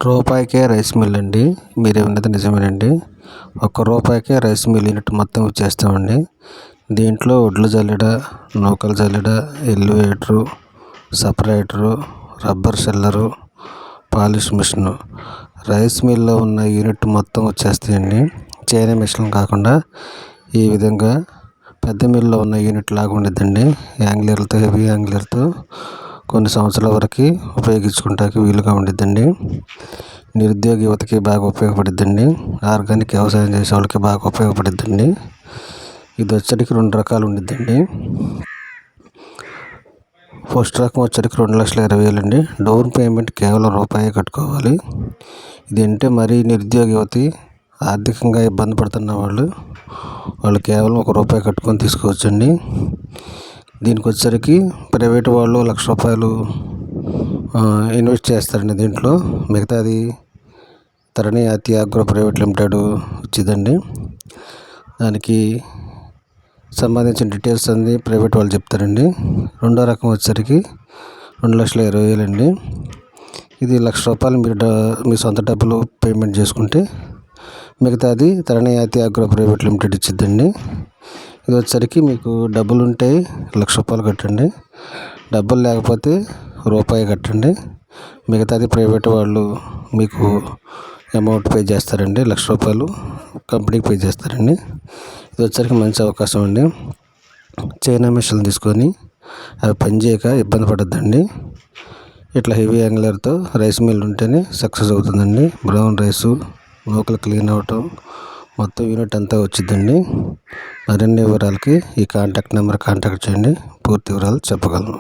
రూపాయికే rice mill అండి. మీరు విన్నది నిజమేనండి. రూపాయికే రైస్ మిల్ యూనిట్ మొత్తం ఇచ్చేస్తామండి. దీంట్లో ఒడ్లు జల్లెడ, నూకలు జల్లెడ, elevator, separator, rubber sheller, polish machine, rice మిల్లో ఉన్న యూనిట్ మొత్తం వచ్చేస్తాయండి. చైనా మిషన్ కాకుండా ఈ విధంగా పెద్ద మిల్లో ఉన్న యూనిట్ లాగా ఉండిద్దండి. యాంగ్లర్లతో, హెవీ యాంగ్లర్తో కొన్ని సంవత్సరాల వరకు ఉపయోగించుకుంటానికి వీలుగా ఉండిద్దండి. నిరుద్యోగ యువతకి బాగా ఉపయోగపడిద్దండి. ఆర్గానిక్ వ్యవసాయం చేసే వాళ్ళకి బాగా ఉపయోగపడిద్దండి. ఇది వచ్చరికి 2 రకాలు ఉండిద్దండి. ఫస్ట్ రకం వచ్చరికి 2,20,000 అండి. డౌన్ పేమెంట్ కేవలం రూపాయి కట్టుకోవాలి. ఇదంటే మరీ నిరుద్యోగ యువతి ఆర్థికంగా ఇబ్బంది పడుతున్న వాళ్ళు కేవలం రూపాయి కట్టుకొని తీసుకోవచ్చండి. దీనికి వచ్చరికి ప్రైవేట్ వాళ్ళు ₹1,00,000 ఇన్వెస్ట్ చేస్తారండి. దీంట్లో మిగతాది తరణి అతి అగ్రో ప్రైవేట్ లిమిటెడ్ ఇచ్చిద్దండి. దానికి సంబంధించిన డీటెయిల్స్ అన్నీ ప్రైవేట్ వాళ్ళు చెప్తారండి. రెండో రకం వచ్చరికి 2,20,000 అండి. ఇది ₹1,00,000 మీరు మీ సొంత డబ్బులు పేమెంట్ చేసుకుంటే మిగతాది తరణి అతి అగ్రో ప్రైవేట్ లిమిటెడ్ ఇచ్చిద్దండి. ఇది వచ్చరికి మీకు డబ్బులు ఉంటే ₹1,00,000 కట్టండి. డబ్బులు లేకపోతే రూపాయి కట్టండి. మిగతాది ప్రైవేట్ వాళ్ళు మీకు అమౌంట్ పే చేస్తారండి. ₹1,00,000 కంపెనీకి పే చేస్తారండి. ఇది వచ్చరికి మంచి అవకాశం అండి. చైనా మిషన్లు తీసుకొని అవి పనిచేయక ఇబ్బంది పడొద్దండి. ఇట్లా హెవీ యాంగ్లర్తో రైస్ మిల్ ఉంటేనే సక్సెస్ అవుతుందండి. బ్రౌన్ రైసు, నూకలు క్లీన్ అవ్వటం మొత్తం యూనిట్ అంతా వచ్చిద్దండి. మరిన్ని వివరాలకి ఈ కాంటాక్ట్ నెంబర్ కాంటాక్ట్ చేయండి. పూర్తి వివరాలు చెప్పగలను.